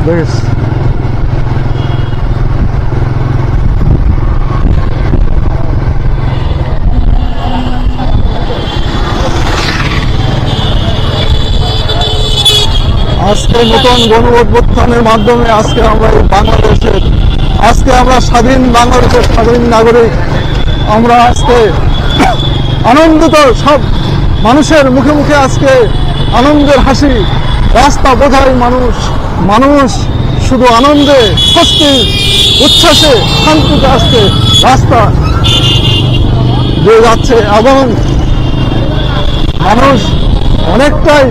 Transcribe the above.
বেশ আজকে নতুন গণ অভ্যুত্থানের মাধ্যমে আজকে আমরা এই বাংলাদেশের আজকে আমরা স্বাধীন বাংলাদেশের স্বাধীন নাগরিক। আমরা আজকে আনন্দিত, সব মানুষের মুখে মুখে আজকে আনন্দের হাসি। রাস্তা বোঝায় মানুষ, মানুষ শুধু আনন্দে, স্বস্তি, উচ্ছ্বাসে, শান্তিতে আজকে রাস্তা দিয়ে যাচ্ছে এবং মানুষ অনেকটাই